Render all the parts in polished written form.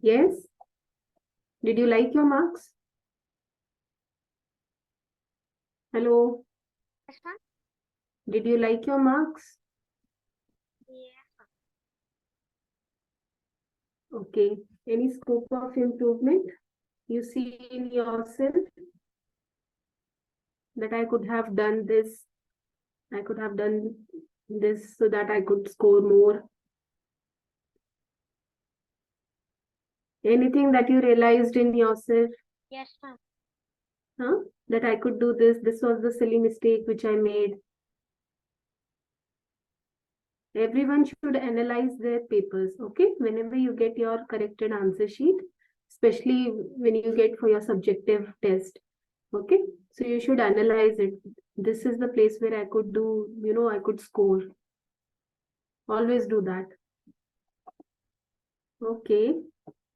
Yes? Did you like your marks? Hello? Yes, ma'am. Did you like your marks? Yeah. Okay. Any scope of improvement you see in yourself? That I could have done this, I could have done this so that I could score more. Anything that you realized in yourself? Yes, ma'am. Huh? That I could do this. This was the silly mistake which I made. Everyone should analyze their papers, okay? Whenever you get your corrected answer sheet, especially when you get for your subjective test, okay? So you should analyze it. This is the place where I could do, I could score. Always do that. Okay.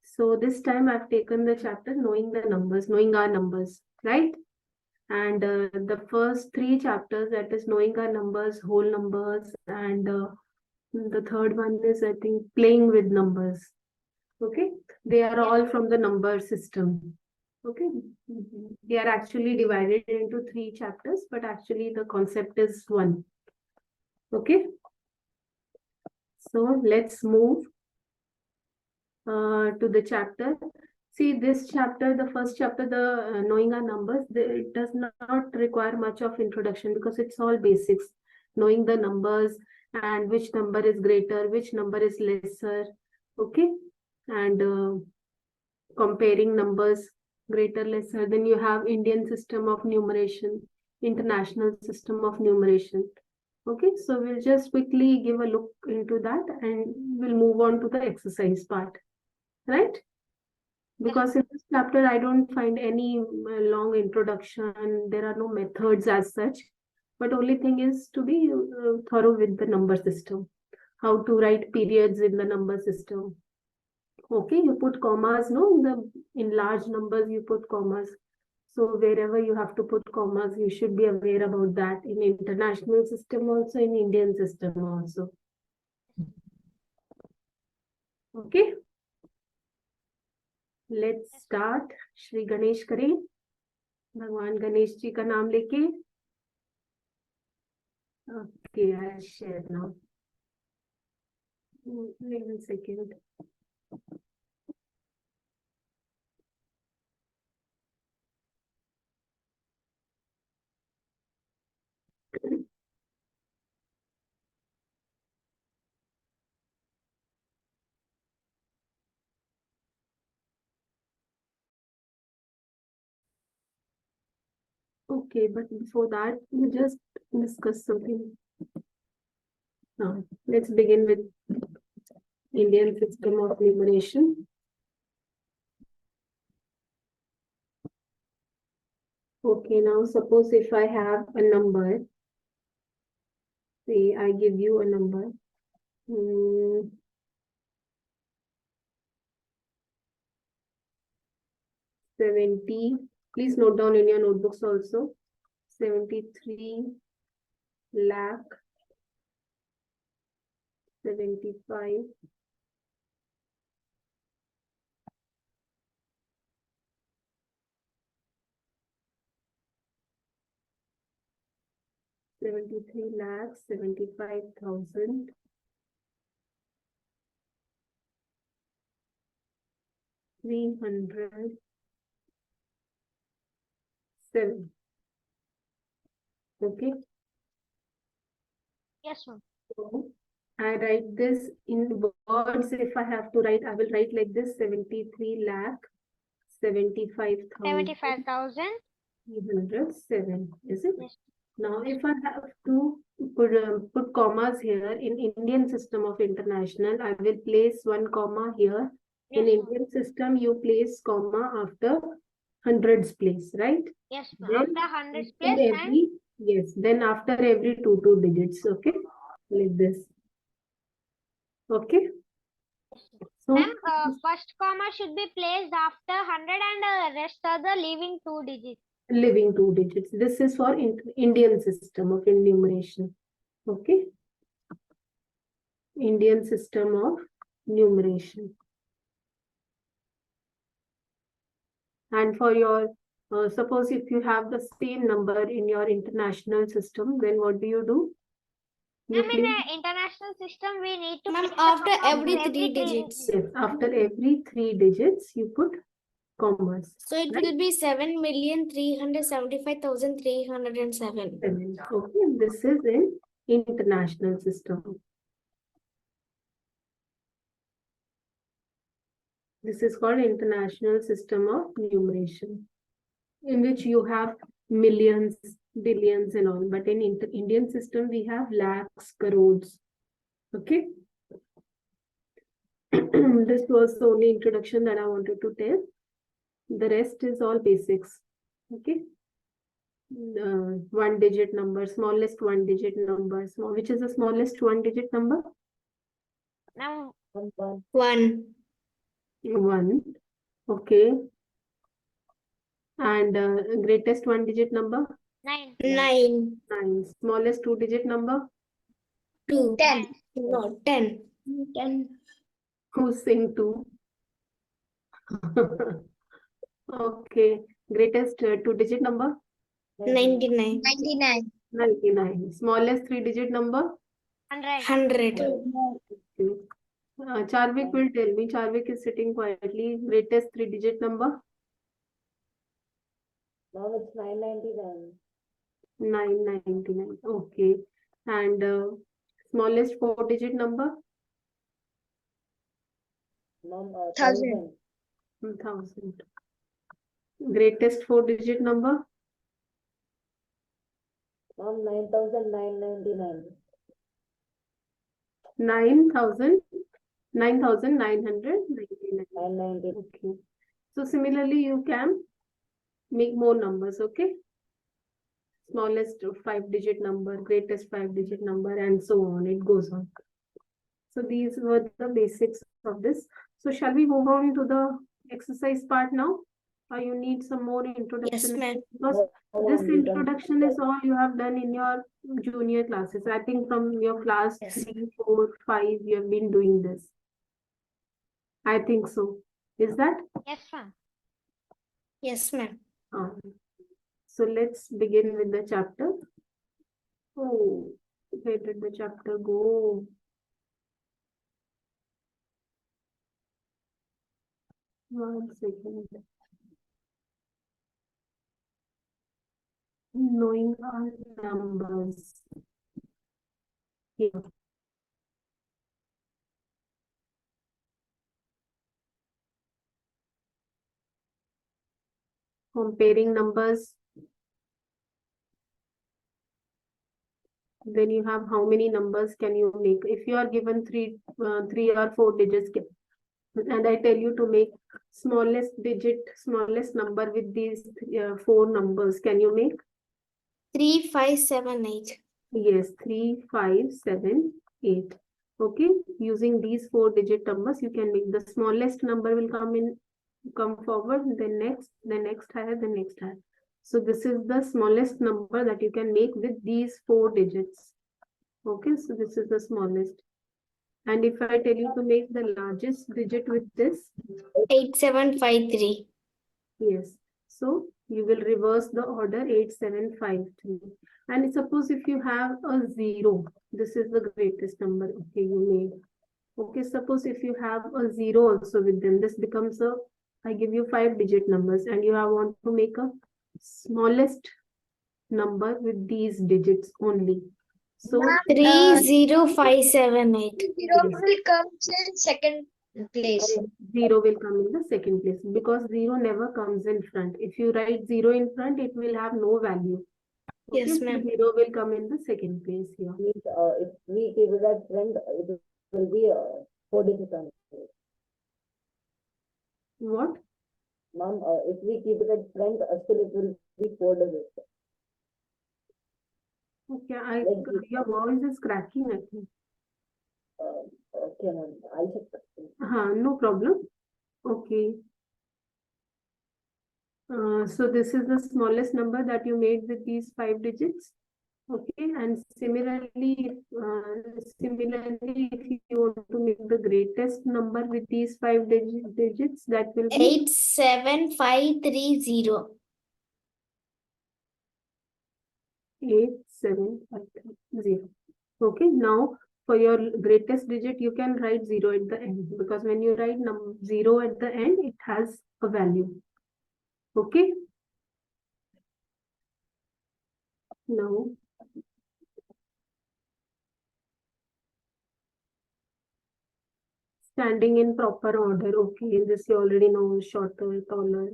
So this time I've taken the chapter knowing the numbers, knowing our numbers, right? And the first three chapters, that is knowing our numbers, whole numbers, and the third one is, I think, playing with numbers. Okay. They are all from the number system. Okay. They are actually divided into three chapters, but actually the concept is one. Okay. So let's move to the chapter. See, this chapter, the first chapter, the knowing our numbers, it does not require much of introduction because it's all basics. Knowing the numbers and which number is greater, which number is lesser, okay? And comparing numbers, greater, lesser. Then you have Indian system of numeration, international system of numeration. Okay, so we'll just quickly give a look into that and we'll move on to the exercise part, right? Because in this chapter, I don't find any long introduction. There are no methods as such, but only thing is to be thorough with the number system. How to write periods in the number system. Okay, you put commas, no? In large numbers, you put commas. So wherever you have to put commas, you should be aware about that in international system also, in Indian system also. Okay. Let's start. Shri Ganesh करें. भगवान गणेश जी का नाम लेके. Okay, I'll share now. Wait a second. Okay, but before that, we just discuss something. Now, let's begin with Indian system of numeration. Okay, now suppose if I have a number, say I give you a number, 70, please note down in your notebooks also, 73 lakh 75 73 lakh 75,000 307. Okay. Yes, ma'am. So I write this in words. If I have to write, I will write like this: 73 lakh 75,000 307. Is it? Yes. Now, if I have to put commas here in Indian system of international, I will place one comma here. Yes, In ma'am. Indian system, you place comma after hundreds place, right? Yes, ma'am. Then After hundreds after place and every, yes, then after every two digits, okay, like this. Okay. So ma'am, first comma should be placed after 100 and rest are the leaving 2 digits. living 2 digits. This is for Indian system of enumeration. Okay. Indian system of numeration. And for your, suppose if you have the same number in your international system, then what do? You Ma'am, in place, an international system, we need to Ma'am, place the after comma every after three digits. yes, after every 3 digits, you put commas. So it Right? will be 7,375,307. Okay, this is in international system. This is called International System of Numeration, in which you have millions, billions and all. But in Indian system, we have lakhs, crores. Okay. This was the only introduction that I wanted to tell. The rest is all basics. Okay. One digit number, smallest one digit number, which is the smallest one digit number? Now, 1. 1. Okay. And greatest one digit number? 9. 9. 9. Smallest two digit number? 2. 10. No, 10. 10. Who's saying 2? Okay. Greatest two digit number? 99. 99. 99. Smallest three digit number? 100. 100. Okay. Charvik will tell me. Charvik is sitting quietly. Greatest three digit number? Now it's 999. 999. Okay. And smallest four digit number? Mom, 1000. 1000. Greatest four digit number? Mom, 9,999. 9,000. 9,999. 990. Okay. So similarly, you can make more numbers. Okay. Smallest five digit number, greatest five digit number, and so on. It goes on. So these were the basics of this. So shall we move on to the exercise part now? Or you need some more introduction? Yes, ma'am. Because this introduction is all you have done in your junior classes. I think from your class Yes. 3, 4, 5, you have been doing this. I think so. Is that? Yes, ma'am. Yes, ma'am. So let's begin with the chapter. Oh, where did the chapter go? One second. Knowing our numbers. Here. Comparing numbers. Then you have how many numbers can you make? If you are given three or four digits, and I tell you to make smallest digit, smallest number with these four numbers, can you make? 3, 5, 7, 8. Yes, 3, 5, 7, 8. Okay, using these four digit numbers, you can make the smallest number will come forward, then next higher, the next higher. So this is the smallest number that you can make with these four digits. Okay, so this is the smallest. And if I tell you to make the largest digit with this, 8753. yes. So you will reverse the order 8753. And suppose if you have a 0, this is the greatest number. Okay, you made. Okay, suppose if you have a 0 also with them, this becomes a, I give you 5 digit numbers and you want to make a smallest number with these digits only. So 30578. 0 will come in second place. 0 will come in the second place because 0 never comes in front. If you write 0 in front, it will have no value. Okay, Yes, so ma'am. 0 will come in the second place here. Means, if we keep it at front, it will be 4 digits only. What? Mom, if we keep it at front, still it will be 4 digits. Okay, Like your voice is cracking, I think. Okay, ma'am. I'll check. No problem. Okay. So this is the smallest number that you made with these 5 digits. Okay, and similarly, if you want to make the greatest number with these five digits, that will be 87530. 8750. Okay, now for your greatest digit, you can write 0 at the end, because when you write 0 at the end, it has a value. Okay. Now, standing in proper order. Okay, this you already know, shorter, taller.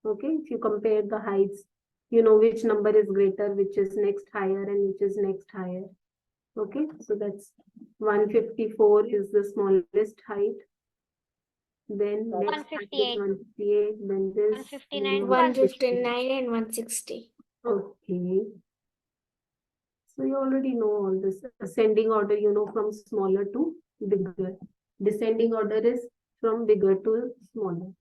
Okay, if you compare the heights, you know which number is greater, which is next higher, and which is next higher. Okay, so that's 154 is the smallest height. Then next height is 158. Then this 159, 159 and 160. Okay. So you already know all this. Ascending order, you know, from smaller to bigger. Descending order is from bigger to smaller.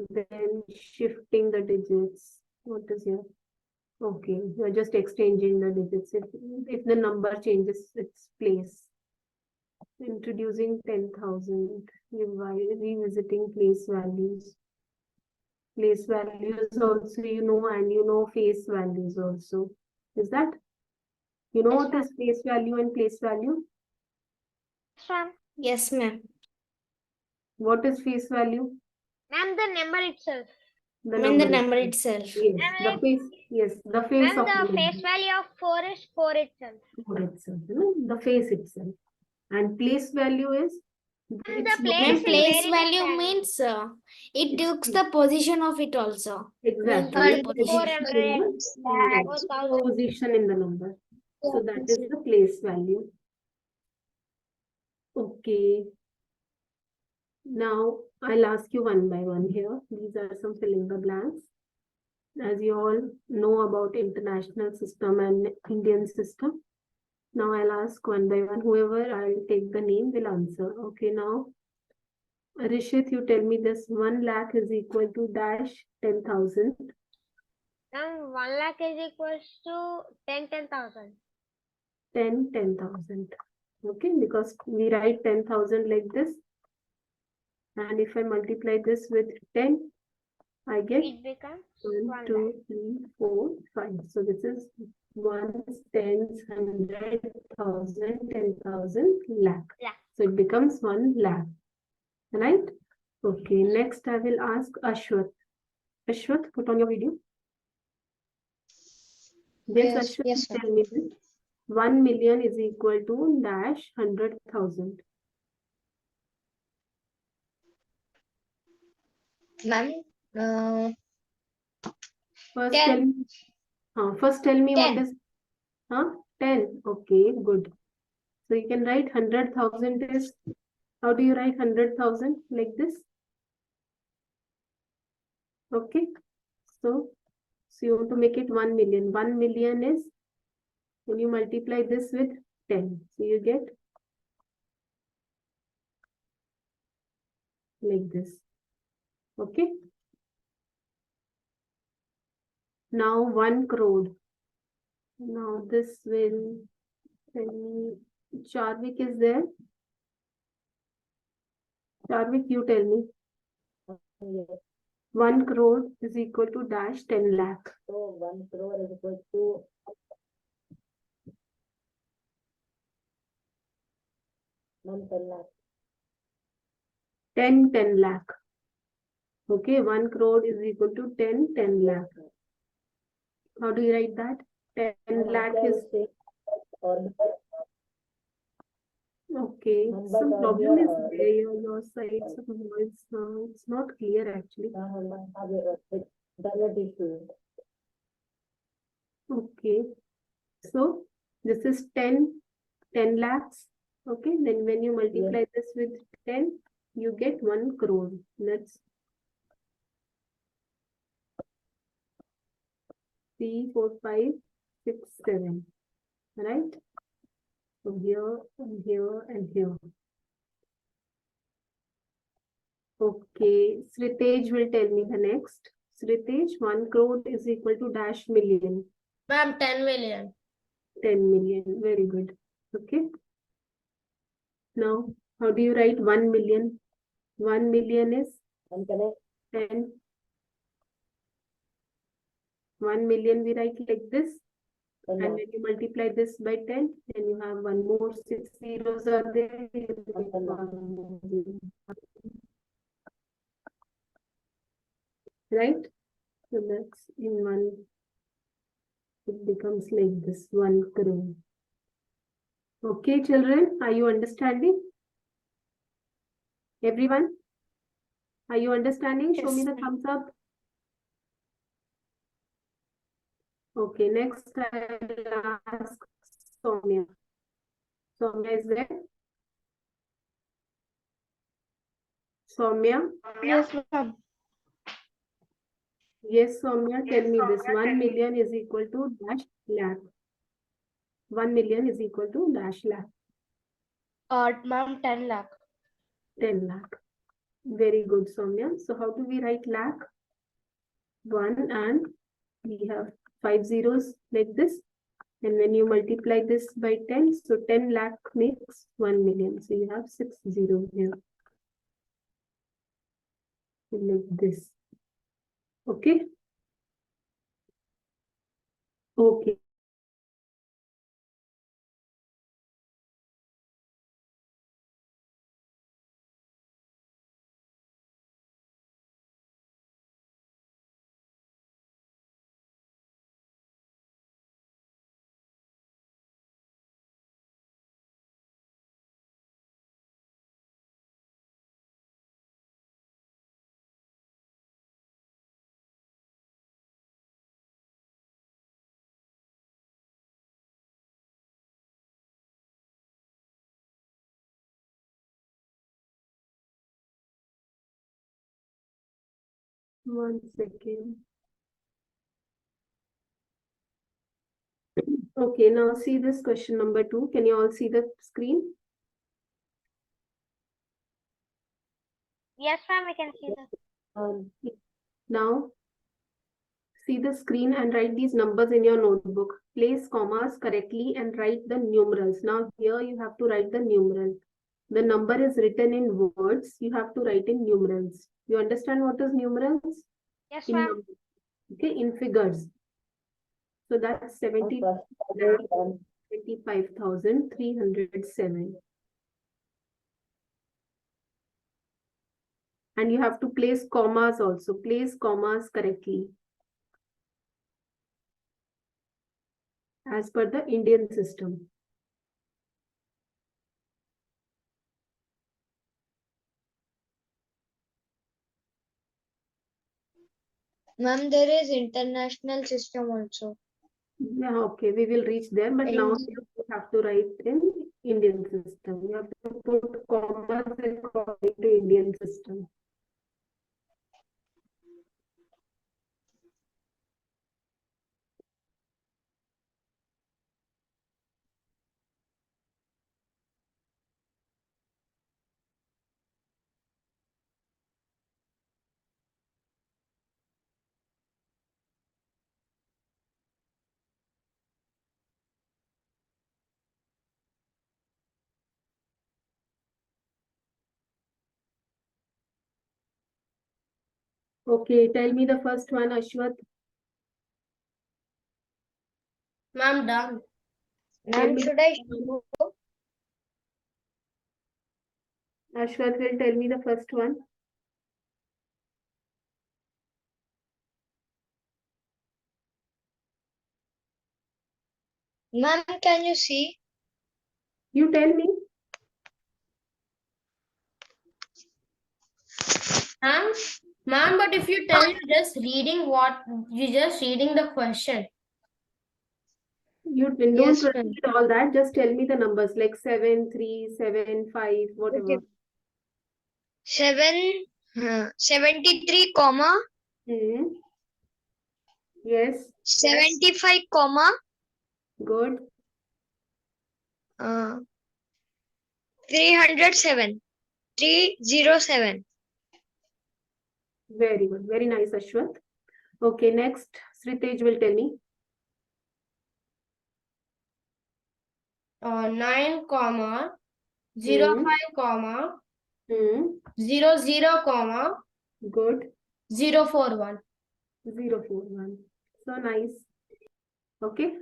Then shifting the digits. What is here? Okay, you're just exchanging the digits. If the number changes its place. Introducing 10,000. Revisiting place values. Place values also you know, and you know face values also. Is that? You know what is face value and place value? Ma'am, Yes, ma'am. What is face value? ma'am, the number itself. The I mean the number number itself. itself. Yes, Ma'am, the like, face. Yes, the face ma'am, of the the face number. value of 4 is 4 itself. For itself, you know, the face itself. And place value is And its the place Ma'am, is location. place very value different. means it takes the position of it also. Exactly. Means Its the position 400, in the, or yes, 1000. position in the number. So that is the place value. Okay. Now I'll ask you one by one here. These are some fill in the blanks. As you all know about international system and Indian system. Now I'll ask one by one. Whoever I'll take the name will answer. Okay, now Rishit, you tell me this 1 lakh is equal to dash 10,000. Ma'am, 1 lakh is equals to 10,000. 10,000. Okay, because we write 10,000 like this. And if I multiply this with 10, I get It becomes 1, 1 2, lakh. 3, 4, 5. So this is 1s, 10s, 100, 1,000, 10,000, lakh. Lakh. So it becomes 1 lakh. Right? Okay, next I will ask Ashwath. Ashwath, put on your video. This Ashwath, Yes, tell me this. 1 million is equal to dash 100,000. ma'am. First 10. tell me, first tell me what 10. is 10. Okay, good. So you can write 100,000 is, how do you write 100,000? Like this. Okay. So you want to make it 1 million. 1 million is, when you multiply this with 10, so you get like this. Okay. Now 1 crore. Now this will tell me, Charvik is there. Charvik, you tell me. Yes. 1 crore is equal to dash 10 lakh. So 1 crore is equal to 10 lakh. 10 lakh. Okay, 1 crore is equal to 10 lakh. How do you write that? 10 lakh is, okay. Some problem is there on your side. It's not clear actually. Okay. So this is 10 lakhs. Okay. Then when you multiply this with 10, you get 1 crore. That's 3, 4, 5, 6, 7. Right? So here and here and here. Okay. Sritej will tell me the next. Sritej, 1 crore is equal to dash million. Ma'am, 10 million. 10 million. Very good. Okay. Now, how do you write 1 million? 1 million is And can I 10. 1 million we write like this. can And when you multiply this by 10, then you have one more 6 zeros are there. You get 1 zero. Right? So that's in one, it becomes like this 1 crore. Okay, children, are you understanding? Everyone? Are you understanding? Show me the thumbs up. Okay, next I'll ask Soumya. Soumya is there? Soumya? Yes, ma'am. Yes, Soumya, tell me this. 1 million is equal to dash lakh. 1 million is equal to dash lakh. Ma'am, 10 lakh. 10 lakh. Very good, Soumya. So how do we write lakh? 1 and we have 5 zeros like this. And when you multiply this by 10, so 10 lakh makes 1 million. So you have 6 zeros here. Like this. Okay. Okay. One second. Okay, now see this question number 2. Can you all see the screen? Yes, ma'am, we can see that. Now, see the screen and write these numbers in your notebook. Place commas correctly and write the numerals. Now, here you have to write the numeral. The number is written in words. You have to write in numerals. You understand what is numerals? Yes, In ma'am. numbers. Okay, in figures. So that's 75,307. And you have to place commas also. Place commas correctly. As per the Indian system. Ma'am, there is international system also. Yeah, okay, we will reach there, but now you have to write in Indian system. You have to put commas according to Indian system. Okay, tell me the first one, Ashwath. Ma'am, done. Tell Ma'am, me should the I first one. Ashwath will tell me the first one. Ma'am, can you see? You tell me. Ma'am, but if you tell you're just reading you're just reading the question. You don't Yes, ma'am. read all that. Just tell me the numbers like 7, 3, 7, 5, whatever. Okay. 73, comma, Hmm. Yes, 75, comma, good. 307, 307. Very good. Very nice, Ashwath. Okay, next, Sritej will tell me. 9, comma, 0, Hmm. 5, comma, Hmm. 0, 0, comma, Good. 0, 4, 1. 0, 4, 1. So nice. Okay.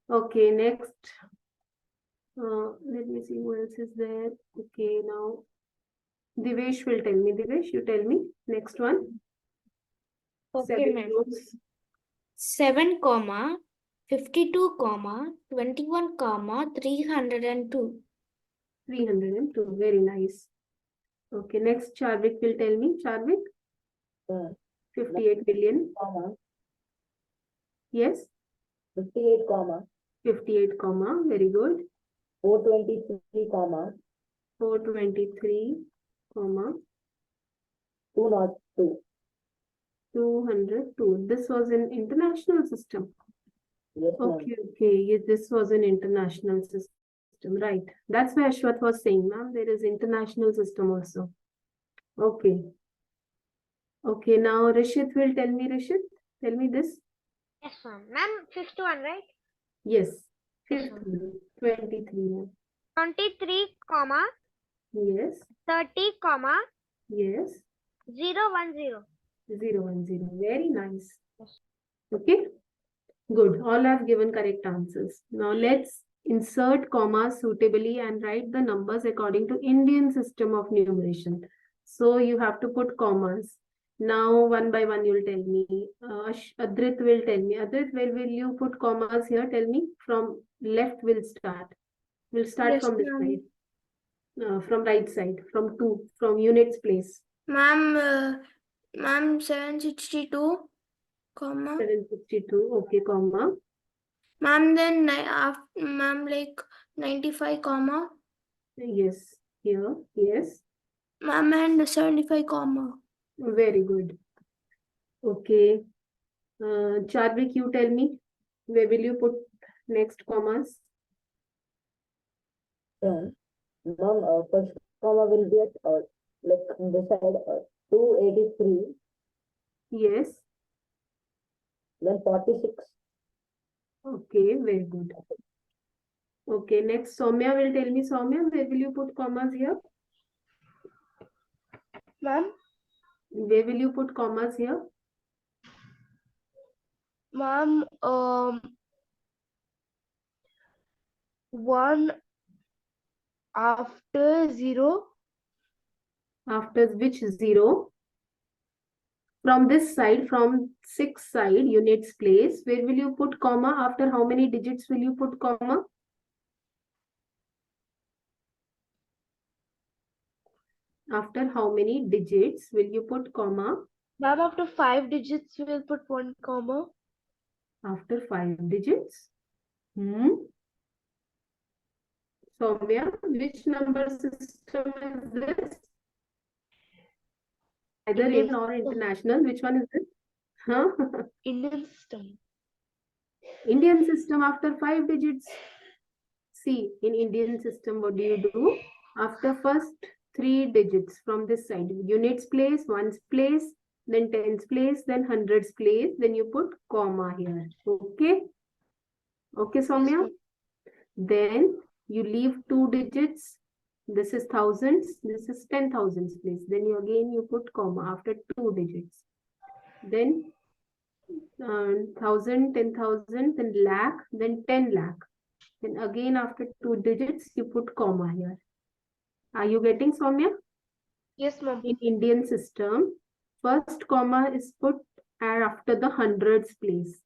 Okay, next. Let me see who else is there. Okay, now Divesh will tell me. Divesh, you tell me. Next one. Okay, 7 ma'am. rows. 7, 52, 21, 302. 302. Very nice. Okay, next Charvik will tell me. Charvik, 58 billion. Comma, Yes, 58, comma, 58, comma. Very good. 423, comma, 423, comma. 202. 202. This was an international system. Yes, ma'am. Okay. Yes, this was an international system, right? That's why Ashwath was saying, ma'am, there is international system also. Okay. Okay, now Rishit will tell me, Rishit, tell me this. Yes, ma'am. Ma'am, fifth one, right? Yes, Yes, fifth ma'am. one, 23. ma'am. 23, comma, Yes, 30, comma, yes, 010. 010. Very nice. Okay, good. All have given correct answers. Now let's insert commas suitably and write the numbers according to Indian system of numeration. So you have to put commas. Now one by one you'll tell me. Adrit will tell me. Adrit, where will you put commas here? Tell me. From left we'll start. We'll start Yes, from this ma'am. side. From right side. From two. From units place. Ma'am, 762, comma. 762. Okay, comma. Ma'am, then ma'am, like 95, comma. Yes. Here. Yes. Ma'am, and 75, comma. Very good. Okay. Charvik, you tell me, where will you put next commas? Ma'am, first comma will be at, like, beside 283, Yes. then 46. Okay, very good. Okay, next Soumya will tell me, Soumya, where will you put commas here? Ma'am, Where will you put commas here? ma'am, 1 after 0. After which 0? From this side, from 6 side, units place, where will you put comma? After how many digits will you put comma? After how many digits will you put comma? Ma'am, after 5 digits, we'll put 1 comma. After 5 digits? Soumya, which number system is this? Either Indian Indian or system. international. Which one is this? Huh? Indian system. Indian system after 5 digits. See, in Indian system, what do you do? After first 3 digits from this side, units place, ones place, then tens place, then hundreds place, then you put comma here. Okay? Okay, Soumya? ma'am. Then you leave 2 digits. This is thousands. This is 10,000s place. Then you again you put comma after 2 digits. Then 1,000, 10,000, then lakh, then 10 lakh. Then again after 2 digits you put comma here. Are you getting, Soumya? Yes, ma'am. In Indian system, first comma is put after the hundreds place.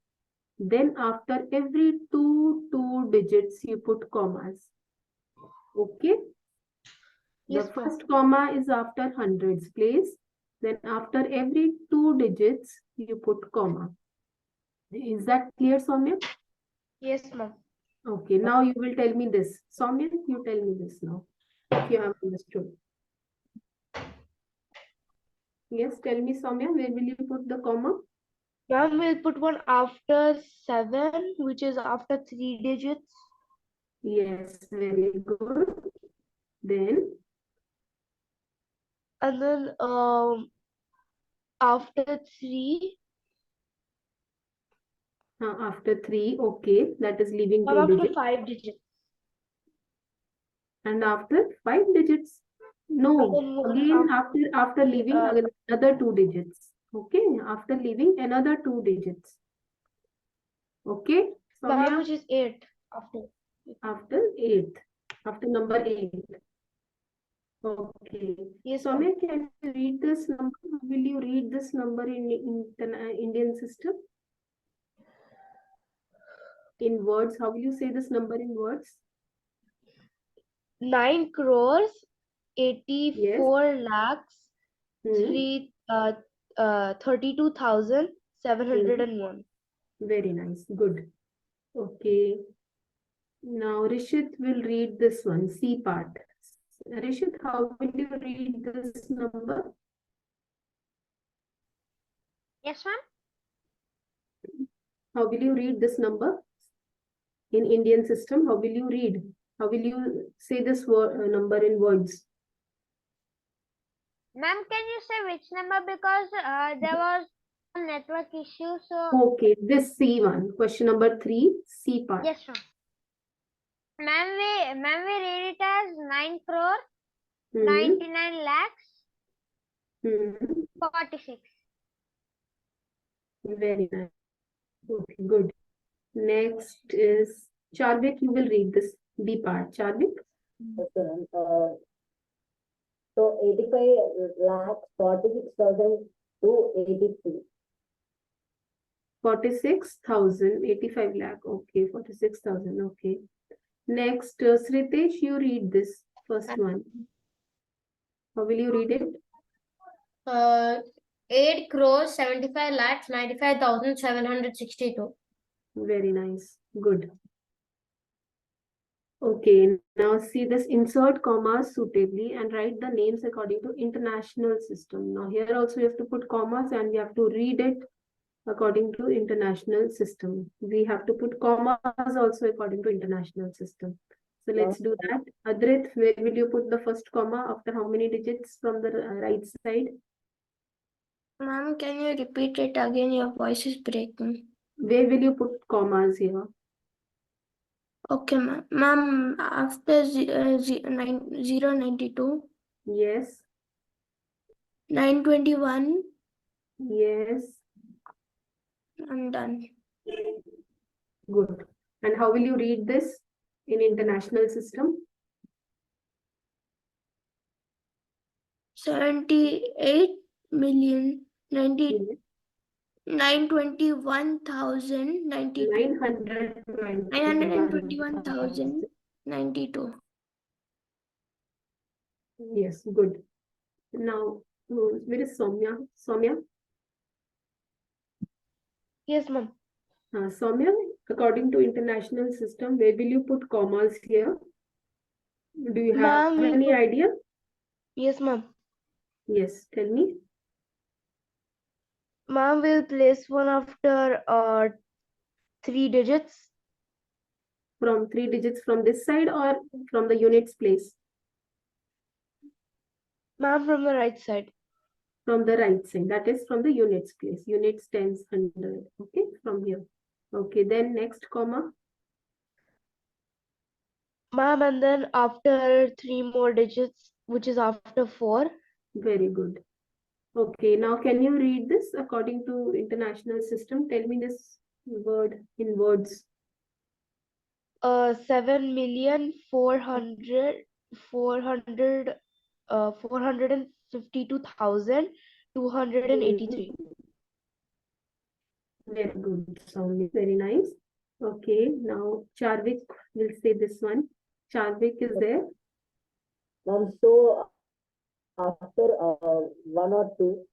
Then after every two digits, you put commas. Okay? Yes, The ma'am. first comma is after hundreds place. Then after every 2 digits, you put comma. Is that clear, Soumya? Yes, ma'am. Okay, now you will tell me this. Soumya, you tell me this now. If you have understood. Yes, tell me, Soumya, where will you put the comma? Ma'am, we'll put one after 7, which is after 3 digits. Yes, very good. Then And then after 3, after 3, okay, that is leaving ma'am, 2 after digits. 5 digits. And after 5 digits. No, again after leaving another 2 digits. Okay, after leaving another 2 digits. Okay, Soumya, which is 8 after. after 8, after number 8. Okay. Yes, Soumya, can you read this number? Will you read this number in Indian system? In words, how will you say this number in words? 9 crores 84 lakhs Hmm. 32,701. Very nice. Good. Okay. Now Rishit will read this one, C part. Rishit, how will you read this number? Yes, ma'am. How will you read this number in Indian system? How will you read? How will you say this number in words? Ma'am, can you say which number? Because there was a network issue. So, Okay, this C one, question number 3, C part. yes, ma'am. Ma'am, we read it as 9 crore Hmm. 99 lakhs Hmm. 46. Very nice. Okay, good. Next is Charvik. You will read this B part. Charvik. Okay, ma'am. So 85 lakhs 46,283. 46,000, 85 lakh. Okay, 46,000. Okay. Next, Sritesh, you read this first one. How will you read it? 8 crores 75 lakhs 95,762. Very nice. Good. Okay, now see this, insert commas suitably and write the names according to international system. Now here also you have to put commas and you have to read it according to international system. We have to put commas also according to international system. So let's do that. Adrit, where will you put the first comma after how many digits from the right side? Ma'am, can you repeat it again? Your voice is breaking. Where will you put commas here? Okay, ma'am. Ma'am, after 092, Yes, 921, yes, I'm done. good. And how will you read this in international system? 78,090,921,092. 921,000. 921,092. Yes, good. Now, where is Soumya? Soumya? Yes, ma'am. Soumya, according to international system, where will you put commas here? Do you have Ma'am, any idea? yes, ma'am. Yes, tell me. Ma'am will place one after 3 digits. From 3 digits from this side or from the units place? Ma'am from the right side. From the right side, that is from the units place. Units, tens, 100. Okay, from here. Okay, then next comma. Ma'am, and then after 3 more digits, which is after 4. Very good. Okay, now can you read this according to international system? Tell me this word in words. 452,283. Very good, Soumya. Very nice. Okay, now Charvik will say this one. Charvik is there. Ma'am, so after 1 or 2,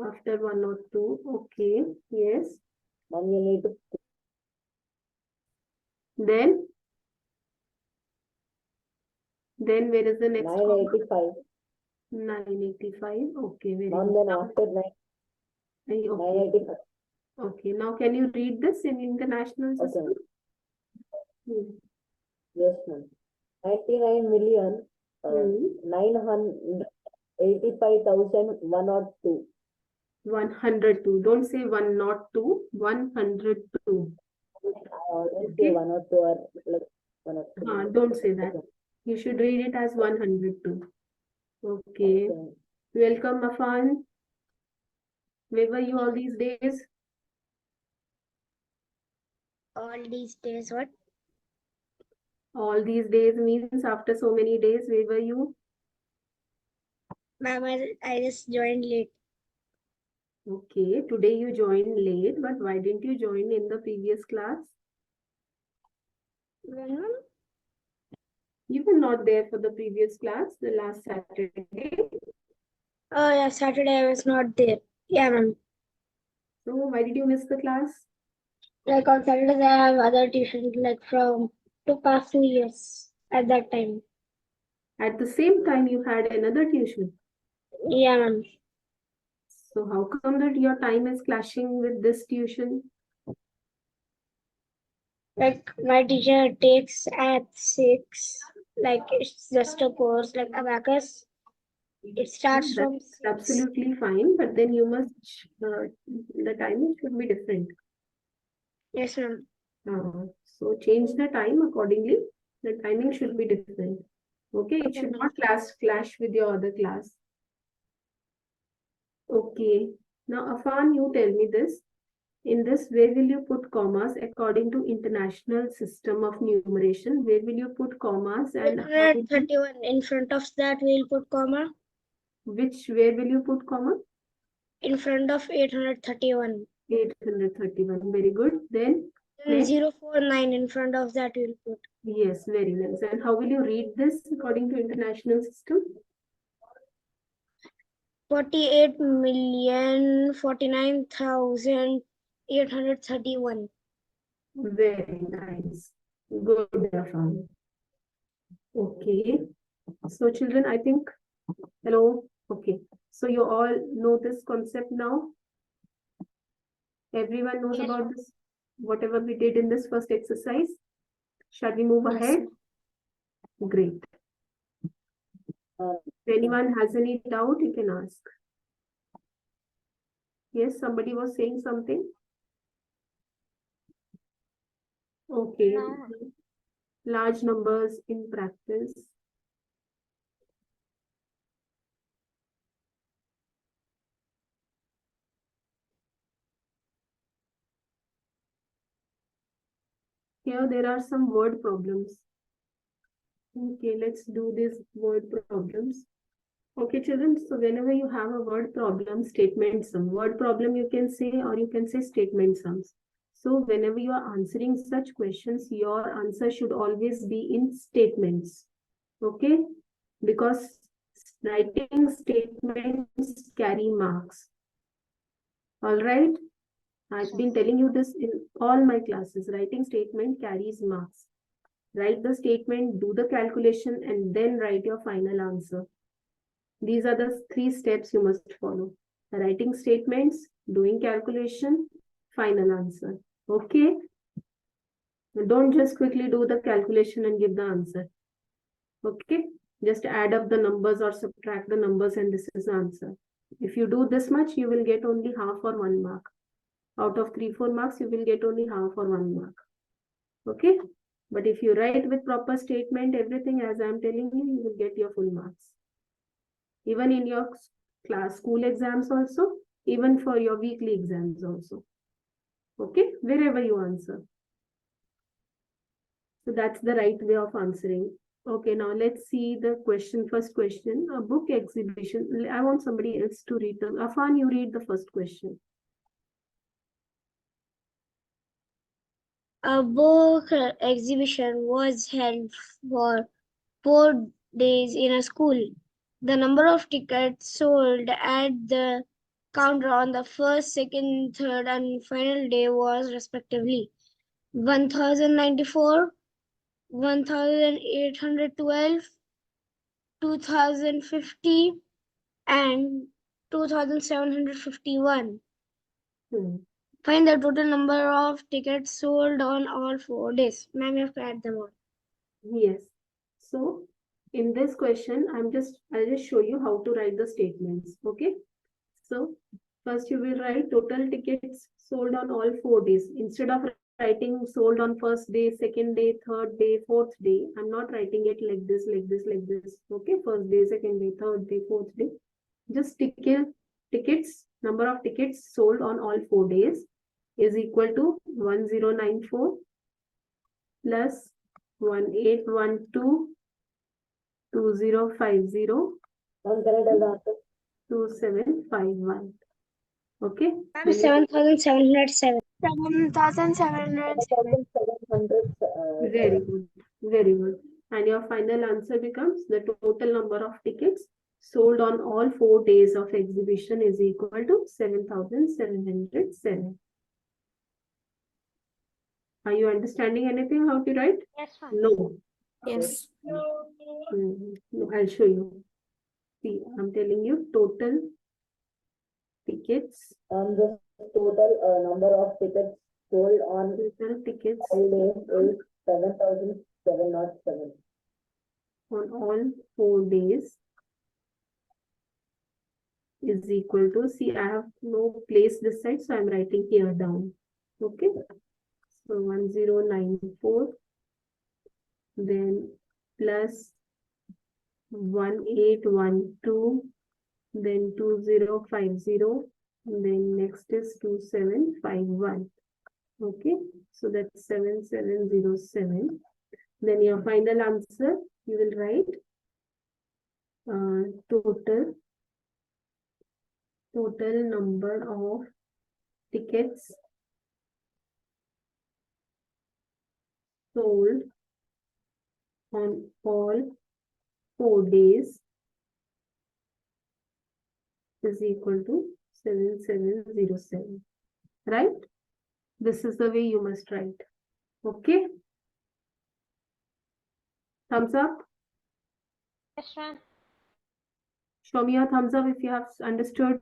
After 1 or 2. Okay, yes. ma'am, you need to Then where is the next comma? 985. 985. Okay, very Ma'am, good. then after 9, Okay. 985. Okay, now can you read this in international Okay. system? Hmm. Yes, ma'am. 99 million 985,102. 102. Don't say 102. 102. I always Okay. say 1 or 2 or like 1 or 2. Don't say that. You should read it as 102. Okay. Okay. Welcome, Afan. Where were you all these days? All these days, what? All these days means after so many days, where were you? Ma'am, I just joined late. Okay, today you joined late, but why didn't you join in the previous class? You were not there for the previous class, the last Saturday. Oh yeah, Saturday I was not there. Yeah, ma'am. So why did you miss the class? Like on Saturdays I have other tuition like from 2 past 2 years at that time. At the same time, you had another tuition. Yeah, ma'am. So how come that your time is clashing with this tuition? Like my teacher takes at 6, like it's just a course like abacus. It starts from That's 6. absolutely fine, but then you must, the timing should be different. Yes, ma'am. So change the time accordingly. The timing should be different. Okay, it should not clash with your other class. Okay. Now, Afan, you tell me this. In this, where will you put commas according to international system of numeration? Where will you put commas and how will you, 831 in front of that we'll put comma. where will you put comma? In front of 831. 831. Very good. Then Then next. 049 in front of that we'll put. Yes, very nice. And how will you read this according to international system? 48,049,831. Very nice. Good, Afan. Okay. So children, I think, hello. Okay. So you all know this concept now? Everyone knows Yes. about this, whatever we did in this first exercise. Shall we move ahead? Great. If anyone has any doubt, you can ask. Yes, somebody was saying something. Okay. No. Large numbers in practice. Here there are some word problems. Okay, let's do these word problems. Okay, children, so whenever you have a word problem, statement sum, word problem you can say, or you can say statement sums. So whenever you are answering such questions, your answer should always be in statements. Okay, because writing statements carry marks. All right, I've been telling you this in all my classes. Writing statement carries marks. Write the statement, do the calculation, and then write your final answer. These are the 3 steps you must follow. Writing statements, doing calculation, final answer. Okay? Don't just quickly do the calculation and give the answer. Okay? Just add up the numbers or subtract the numbers and this is the answer. If you do this much, you will get only half or 1 mark. Out of 3-4 marks, you will get only half or 1 mark. Okay? But if you write with proper statement, everything as I'm telling you, you will get your full marks. Even in your school exams also, even for your weekly exams also. Okay, wherever you answer. So that's the right way of answering. Okay, now let's see the question. First question, a book exhibition. I want somebody else to read the, Afan, you read the first question. A book exhibition was held for 4 days in a school. The number of tickets sold at the counter on the first, second, third, and final day was respectively 1,094, 1,812, 2,050, and 2,751. Find the total number of tickets sold on all 4 days. Ma'am, you have to add them all. Yes. So in this question, I'll just show you how to write the statements. Okay. So first you will write total tickets sold on all 4 days. Instead of writing sold on first day, second day, third day, fourth day. I'm not writing it like this, like this, like this. Okay, first day, second day, third day, fourth day. Just tickets, number of tickets sold on all 4 days is equal to 1094 plus 1812 2050 Ma'am, can I tell the answer? 2751. Okay. Ma'am, Then you- 7,707. 7,707. 7,700. Very good. Very good. And your final answer becomes the total number of tickets sold on all 4 days of exhibition is equal to 7,707. Are you understanding anything how to write? Yes, ma'am. No. Yes. No, I'll show you. See, I'm telling you total tickets. The total number of tickets sold on Total tickets all days is 7,707. on all 4 days is equal to, see, I have no place this side, so I'm writing here down. Okay. So 1094, then plus 1812, then 2050, and then next is 2751. Okay, so that's 7707. Then your final answer, you will write total number of tickets sold on all 4 days is equal to 7707. Right? This is the way you must write. Okay? Thumbs up. Yes, ma'am. Show me your thumbs up if you have understood.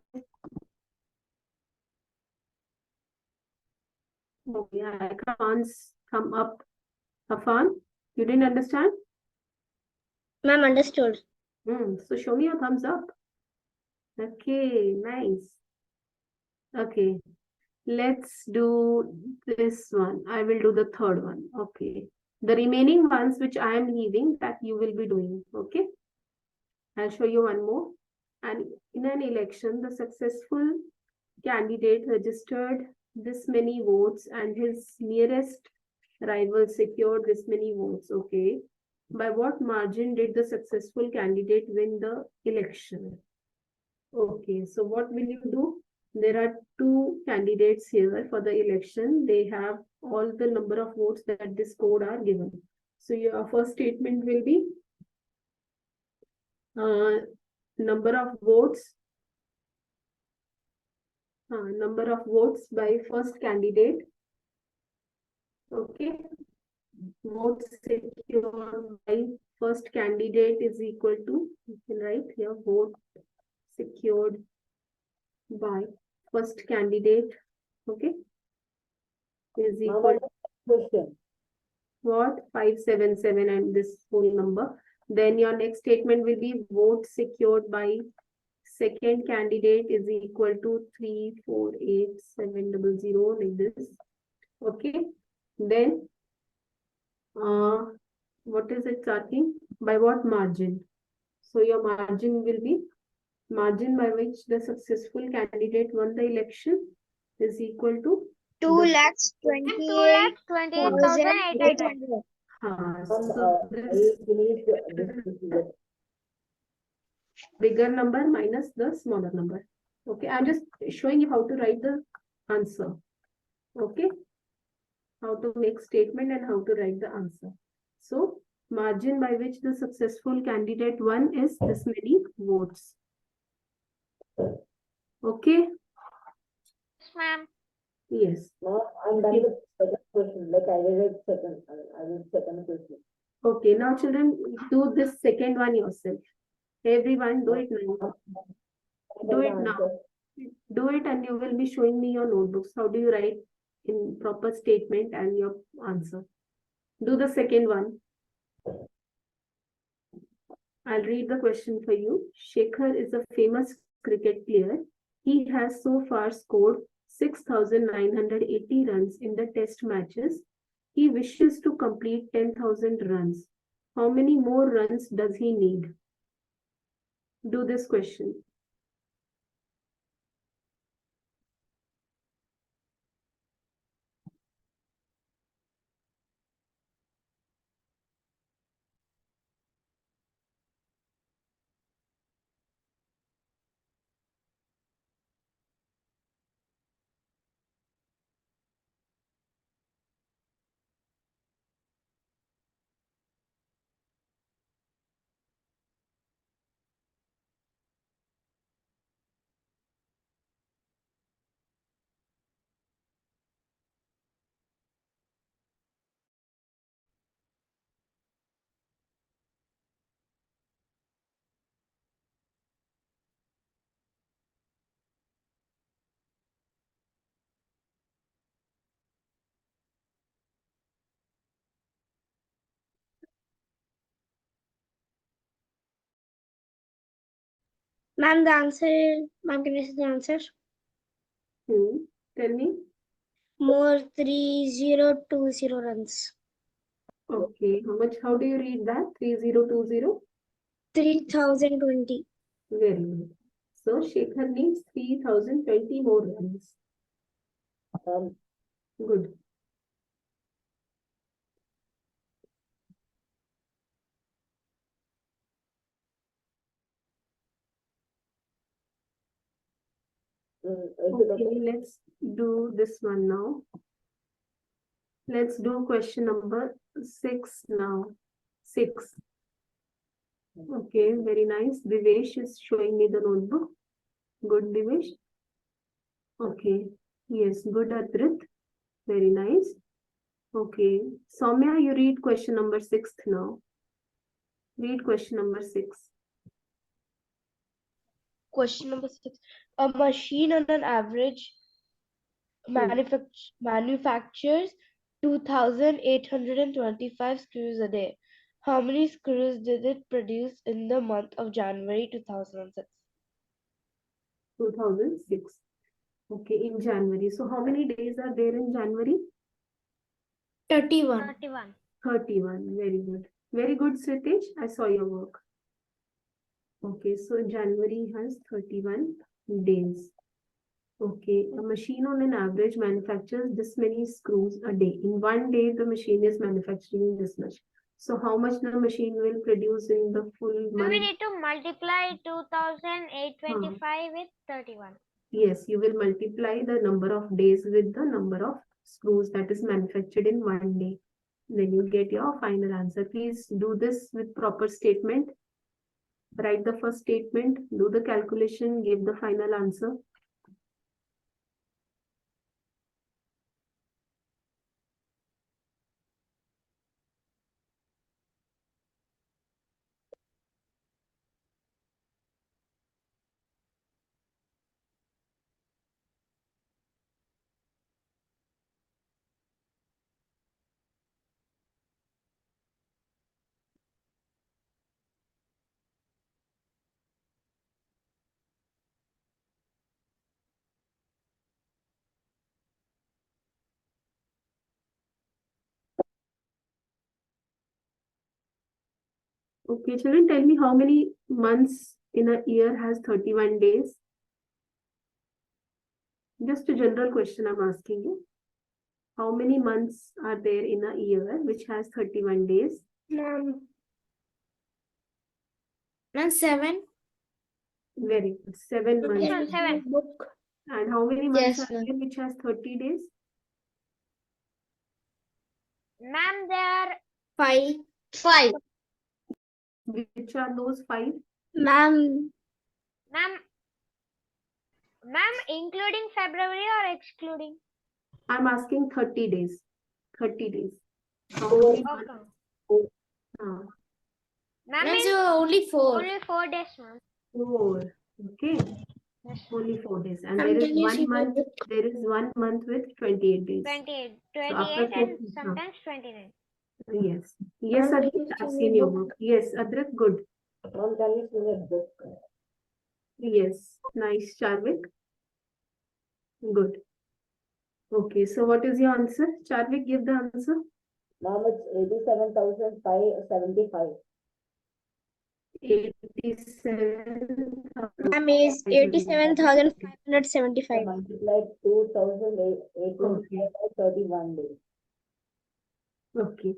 Okay, I can't thumb up. Afan, you didn't understand? Ma'am, understood. So show me your thumbs up. Okay, nice. Okay, let's do this one. I will do the third one. Okay. The remaining ones which I am leaving that you will be doing. Okay. I'll show you one more. And in an election, the successful candidate registered this many votes and his nearest rival secured this many votes. Okay. By what margin did the successful candidate win the election? Okay, so what will you do? There are 2 candidates here for the election. They have all the number of votes that this code are given. So your first statement will be number of votes by first candidate. Okay, votes secured by first candidate is equal to, you can write here, vote secured by first candidate, okay, is equal to Question. what? 577 and this whole number. Then your next statement will be vote secured by second candidate is equal to 348,700 like this. Okay. Then what is it asking? By what margin? So your margin will be margin by which the successful candidate won the election is equal to 2,28,800. so this We need this. bigger number minus the smaller number. Okay, I'm just showing you how to write the answer. Okay, how to make statement and how to write the answer. So margin by which the successful candidate won is this many votes. Okay. Ma'am. Yes. Now I'm done with second question. Like I will read second. I will second question. Okay, now children, do this second one yourself. Everyone, do it now. Do it now. Do it and you will be showing me your notebooks. How do you write in proper statement and your answer? Do the second one. I'll read the question for you. Shekhar is a famous cricket player. He has so far scored 6,980 runs in the test matches. He wishes to complete 10,000 runs. How many more runs does he need? Do this question. Ma'am, the answer, ma'am, can you see the answer? Tell me. More 3020 runs. Okay, how do you read that? 3020? 3020. Very good. So Shekhar needs 3,020 more runs. Good. Okay, let's do this one now. Let's do question number 6 now. 6. Okay, very nice. Divesh is showing me the notebook. Good, Divesh. Okay. Yes, good, Adrit. Very nice. Okay. Soumya, you read question number 6 now. Read question number 6. Question number 6. A machine on an average manufactures 2,825 screws a day. How many screws did it produce in the month of January 2006? 2006. Okay, in January. So how many days are there in January? 31. 31. 31. Very good. Very good, Sritesh. I saw your work. Okay, so January has 31 days. Okay, a machine on an average manufactures this many screws a day. In one day, the machine is manufacturing this much. So how much the machine will produce in the full We month? need to multiply 2,825 with 31. Yes, you will multiply the number of days with the number of screws that is manufactured in one day. Then you get your final answer. Please do this with proper statement. Write the first statement, do the calculation, give the final answer. Okay, children, tell me how many months in a year has 31 days? Just a general question I'm asking you. How many months are there in a year which has 31 days? Ma'am, 7. Very good. 7 months. Yes, 7. Book. And how many months Yes, are there which has 30 days? Ma'am, there are 5. 5. Which are those 5? Ma'am, Ma'am, including February or excluding? I'm asking 30 days. 30 days. How many months? Okay. Ah, Ma'am, Ma'am, is so only 4. only 4 days, ma'am. 4. Okay. Yes. Only 4 days. And Ma'am, there is can you see 1 my month. book? There is 1 month with 28 days. 28. So 28 after and 4, sometimes 29. yes. Yes, Ma'am, can Adrit, you I've see seen my your book? work. Yes, Adrit, good. Ma'am, can you see that book? Yes, nice, Charvik. Good. Okay, so what is your answer? Charvik, give the answer. Ma'am, it's 87,575. 87,000. Ma'am is 87,575. Multiplied 2,825 Okay. by 31 days. Okay.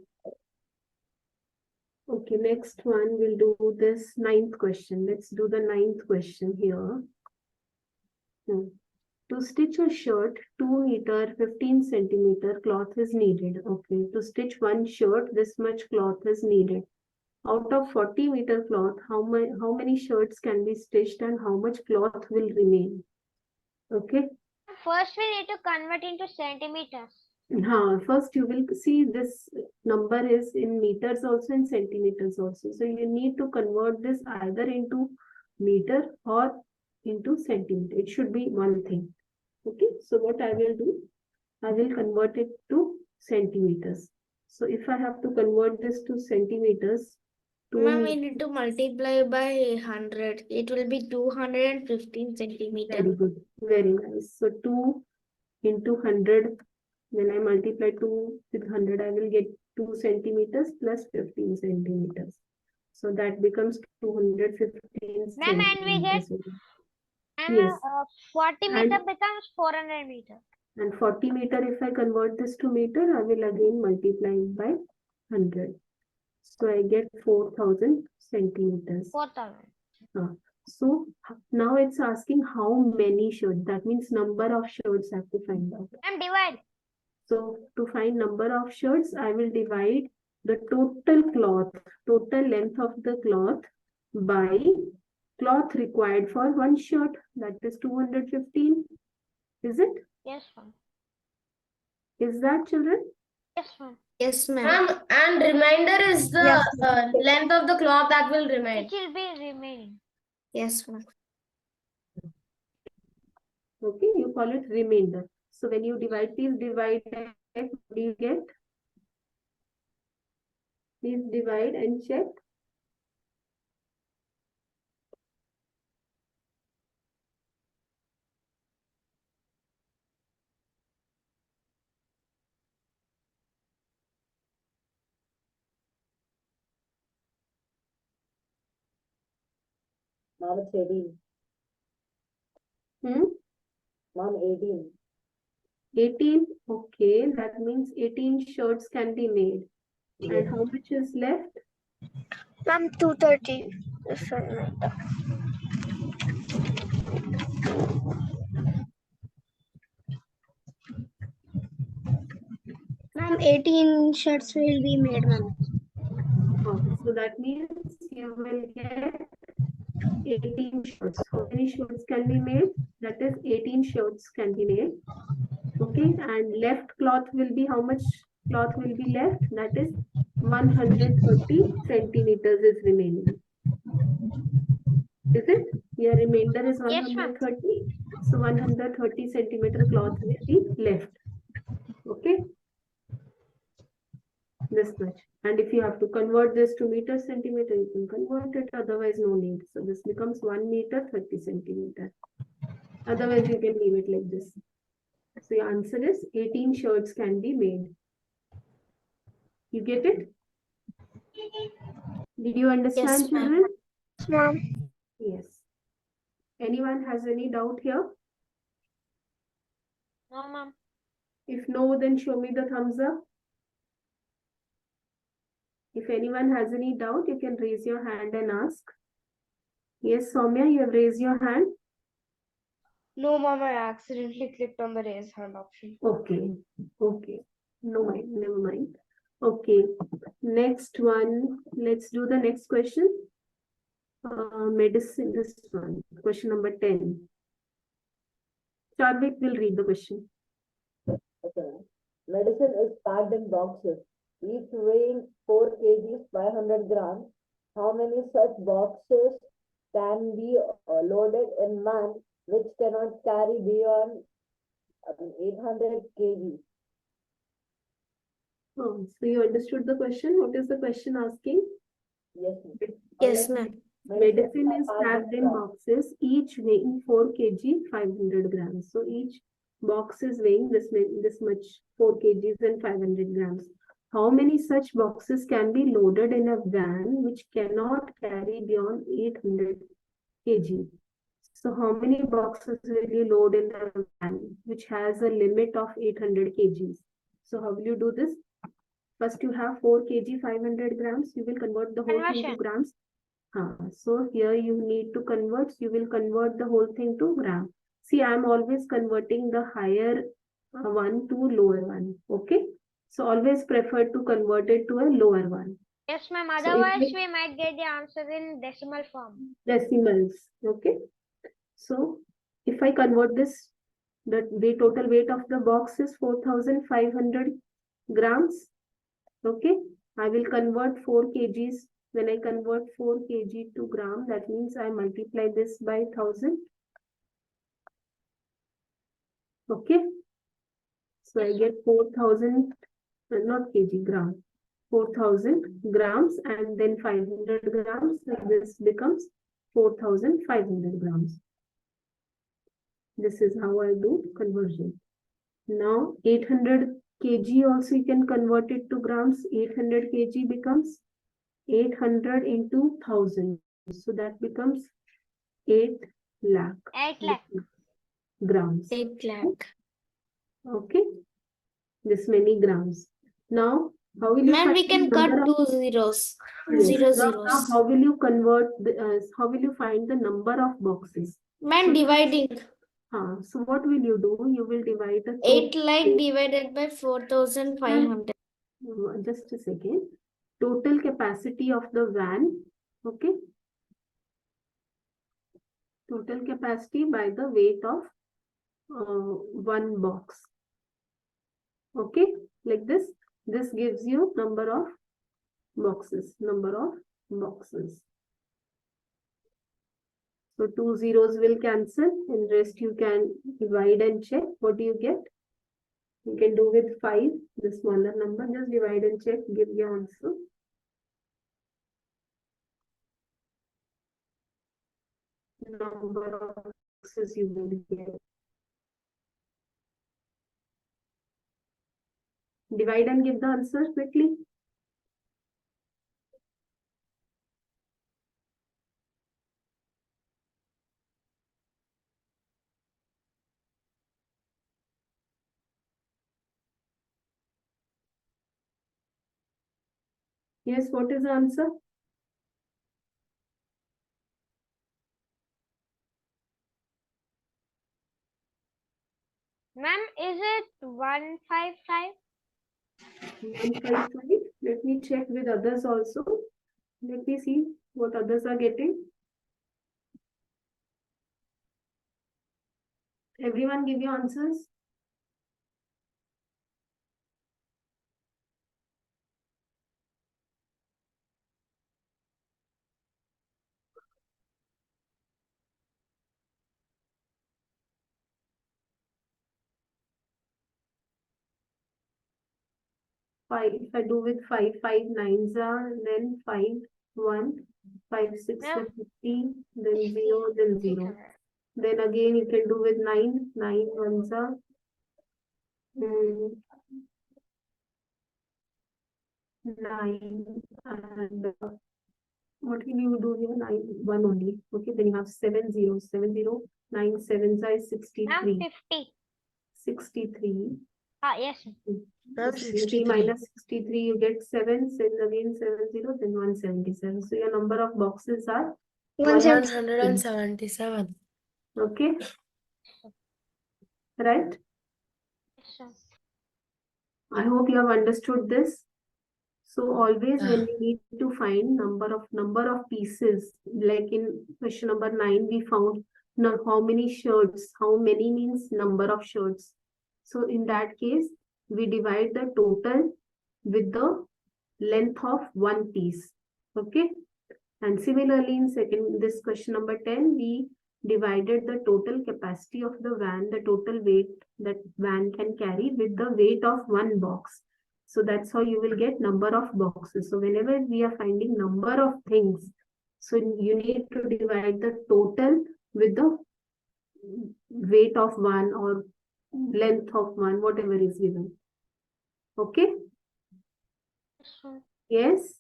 Okay, next one, we'll do this ninth question. Let's do the ninth question here. To stitch a shirt, 2 meter 15 centimeter cloth is needed. Okay, to stitch one shirt, this much cloth is needed. Out of 40 meter cloth, how many shirts can be stitched and how much cloth will remain? Okay. First, we need to convert into centimeters. First you will see this number is in meters also and centimeters also. So you need to convert this either into meter or into centimeter. It should be one thing. Okay, so what I will do, I will convert it to centimeters. So if I have to convert this to centimeters, Ma'am, we need to multiply by 100. It will be 215 very centimeters. good, very nice. So 2 into 100, when I multiply 2 with 100, I will get 2 centimeters plus 15 centimeters. So that becomes 215 Ma'am, and we get centimeters. and Yes. 40 meter And- becomes 400 meter. And 40 meter, if I convert this to meter, I will again multiply it by 100. So I get 4,000 centimeters. 4,000. So now it's asking how many shirts. That means number of shirts I have to find out. And divide. So to find number of shirts, I will divide the total cloth, total length of the cloth by cloth required for one shirt. That is 215. Is it? Yes, ma'am. Is that, children? Yes, ma'am. Yes, ma'am. And remainder is the Yes, length of the cloth that will remain. It will be remaining. Yes, ma'am. Okay, you call it remainder. So when you divide, please divide, what do you get? Please divide and check. Ma'am, it's 18. Hmm? Ma'am, 18. 18. Okay, that means 18 shirts can be made. And how much is left? Ma'am, 230. Sorry. Ma'am, 18 shirts will be made, ma'am. Okay, so that means you will get 18 shirts. How many shirts can be made? That is 18 shirts can be made. Okay, and left cloth will be how much cloth will be left? That is 130 centimeters is remaining. Is it? Your remainder is Yes, ma'am. 130. So 130 centimeter cloth will be left. Okay. This much. And if you have to convert this to meter centimeter, you can convert it, otherwise no need. So this becomes 1 meter 30 centimeter. Otherwise you can leave it like this. So your answer is 18 shirts can be made. You get it? Did you understand, Yes, ma'am. children? Ma'am. Yes. Anyone has any doubt here? No, ma'am. If no, then show me the thumbs up. If anyone has any doubt, you can raise your hand and ask. Yes, Soumya, you have raised your hand. No, ma'am, I accidentally clicked on the raise hand option. Okay, okay. No mind, never mind. Okay, next one. Let's do the next question. Medicine, this one, question number 10. Charvik will read the question. Okay. Medicine is packed in boxes, each weighing 4 kgs, 500 grams. How many such boxes can be loaded in man which cannot carry beyond 800 kg? Oh, so you understood the question? What is the question asking? Yes, ma'am. Yes, ma'am. Medicine is packed in boxes, each weighing 4 kg, 500 grams. So each box is weighing this much, 4 kgs and 500 grams. How many such boxes can be loaded in a van which cannot carry beyond 800 kg? So how many boxes will you load in a van which has a limit of 800 kgs? So how will you do this? First you have 4 kg 500 grams. You will convert the whole thing to Conversion. grams. So here you need to convert. You will convert the whole thing to gram. See, I am always converting the higher one to lower one. Okay. So always prefer to convert it to a lower one. Yes, ma'am. So if Otherwise, we we might get the answer in decimal form. decimals. Okay. So if I convert this, the total weight of the box is 4,500 grams. Okay. I will convert 4 kgs. When I convert 4 kg to gram, that means I multiply this by 1000. Okay. So I get 4,000, not kg, gram. 4,000 grams and then 500 grams. So this becomes 4,500 grams. This is how I do conversion. Now 800 kg also you can convert it to grams. 800 kg becomes 800 into 1000. So that becomes 8 lakh 8 lakh. grams. 8 lakh. Okay. This many grams. Now, how will you Ma'am, find we can the cut number of- 2 zeros. Yes. Zero Now zeros. how will you convert how will you find the number of boxes? Ma'am, dividing. So what will you do? You will divide the 8 lakh divided by 4,500. just a second. Total capacity of the van. Okay. Total capacity by the weight of one box. Okay, like this. This gives you number of boxes. So 2 zeros will cancel and rest you can divide and check. What do you get? You can do with 5, the smaller number. Just divide and check, give your answer. Number of boxes you will get. Divide and give the answer quickly. Yes, what is the answer? Ma'am, is it 155? 155. Let me check with others also. Let me see what others are getting. Everyone give your answers. Five. If I do with 5, 5 nines are, then 5, 1, 5, 6, Yeah. 50, then 0, then 0. Then again you can do with 9, 9 ones are. 9 and what will you do here? 9, 1 only. Okay, then you have 7 zeros. 7, 0, 9 sevens are Ma'am, 63. 50. 63. Yes. Ma'am, 63 63. minus 63, you get 7, 7 again 7, 0, then 177. So your number of boxes are 177. okay. Right? Yes, sir. I hope you have understood this. So always Yeah. when we need to find number of pieces, like in question number 9, we found now how many shirts. How many means number of shirts. So in that case, we divide the total with the length of one piece. Okay. And similarly, in this question number 10, we divided the total capacity of the van, the total weight that van can carry with the weight of one box. So that's how you will get number of boxes. So whenever we are finding number of things, so you need to divide the total with the weight of one or length of one, whatever is given. Okay? Yes?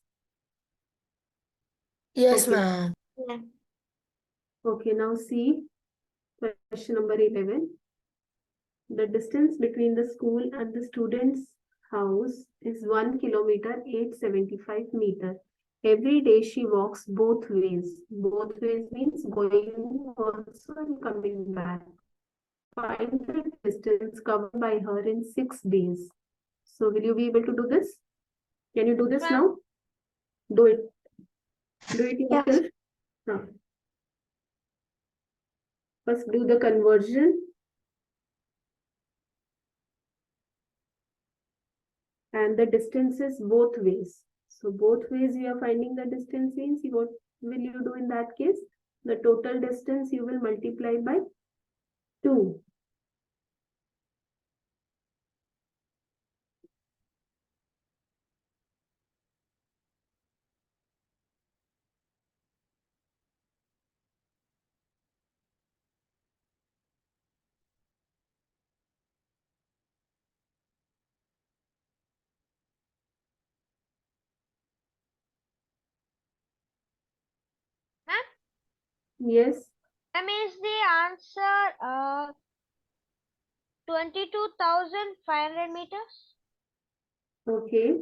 Yes, Okay. ma'am. Okay, now see question number 11. The distance between the school and the student's house is 1 kilometer 875 meter. Every day she walks both ways. Both ways means going also and coming back. Find the distance covered by her in 6 days. So will you be able to do this? Can you do this now? Do it. Do it yourself. Now, first do the conversion. And the distance is both ways. So both ways you are finding the distance means what will you do in that case? The total distance you will multiply by 2. Yes. Ma'am, is the answer 22,500 meters? Okay.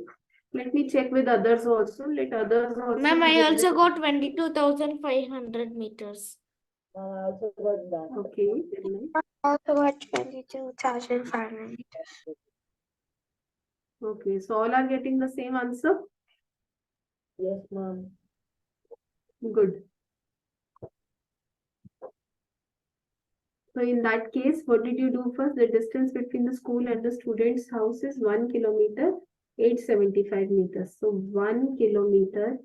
Let me check with others also. Let others also. Ma'am, I give also their- got 22,500 meters. I also got that. Okay. Very nice. Also got 22,500 meters. Okay. So all are getting the same answer. Yes, ma'am. Good. So in that case, what did you do first? The distance between the school and the student's house is 1 kilometer 875 meters. So 1 kilometer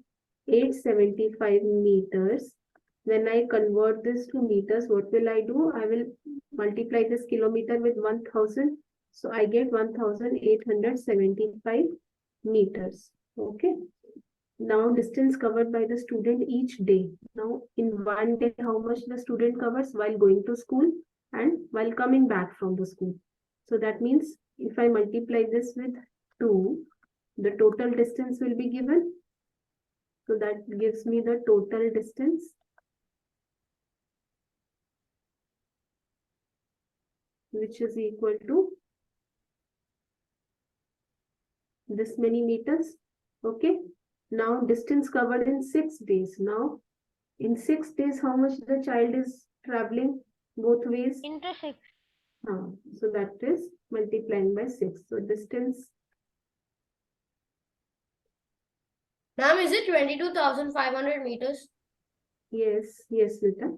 875 meters. When I convert this to meters, what will I do? I will multiply this kilometer with 1000. So I get 1875 meters. Okay. Now distance covered by the student each day. Now in one day, how much the student covers while going to school and while coming back from the school. So that means if I multiply this with 2, the total distance will be given. So that gives me the total distance, which is equal to this many meters. Okay. Now distance covered in 6 days. Now in 6 days, how much the child is traveling both ways? Into 6. So that is multiplying by 6. So distance. Ma'am, is it 22,500 meters? Yes, Nita.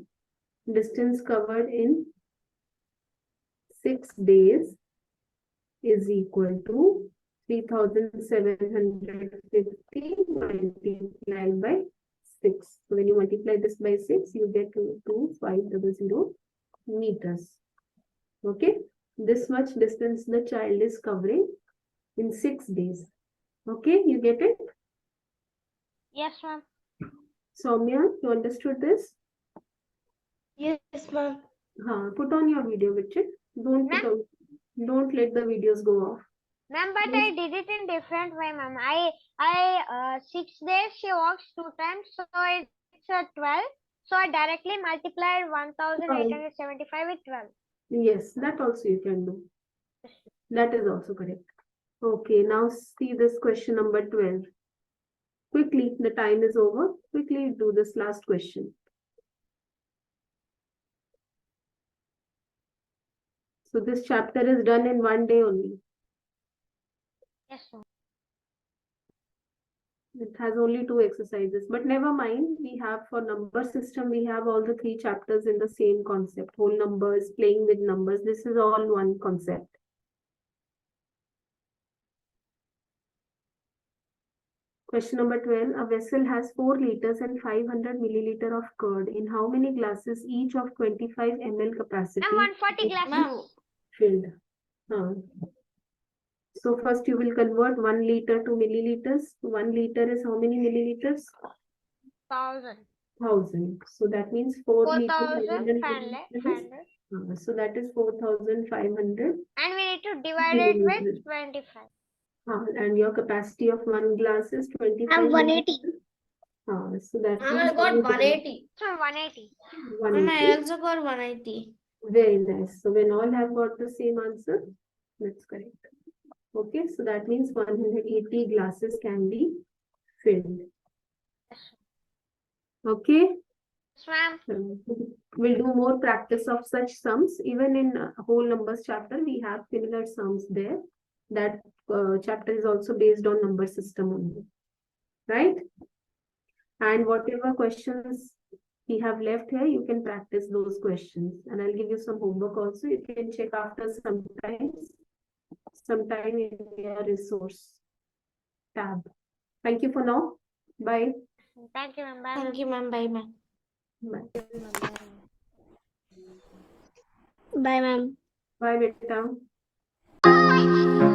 Distance covered in 6 days is equal to 3,750 multiplied by 6. So when you multiply this by 6, you get 2,500 meters. Okay. This much distance the child is covering in 6 days. Okay, you get it? Yes, ma'am. Soumya, you understood this? Yes, ma'am. Put on your video, Richard. Don't don't let the videos go off. Ma'am, but I did it in different way, ma'am. 6 days she walks 2 times, so it's 12. So I directly multiplied 1,875 with 12. Yes, that also you can do. That is also correct. Okay, now see this question number 12. Quickly, the time is over. Quickly do this last question. So this chapter is done in one day only. Yes, ma'am. It has only 2 exercises, but never mind. We have for number system, we have all the 3 chapters in the same concept. Whole numbers, playing with numbers. This is all one concept. Question number 12. A vessel has 4 liters and 500 milliliter of curd. In how many glasses each of 25 ml capacity? And 140 glasses. Ma'am, Filled. So first you will convert 1 liter to milliliters. 1 liter is how many milliliters? 1,000. 4,000. So that means 4 meter 4,500. So that is 4,500 And we need to divide it millimeters. with 25. And your capacity of one glass is 25 180. milliliters. So that Ma'am, I means got you divide 180. So 180. Ma'am, I 180. also got 180. Very nice. So when all have got the same answer, that's correct. Okay, so that means 180 glasses can be filled. Okay. Yes, ma'am. We'll do more practice of such sums. Even in whole numbers chapter, we have similar sums there. That chapter is also based on number system only, right? And whatever questions we have left here, you can practice those questions. And I'll give you some homework also. You can check after sometime in your resource tab. Thank you for now. Bye. Thank you, ma'am. Bye, ma'am. Thank you, ma'am. Bye, ma'am. Bye. Bye, ma'am. Bye, beta.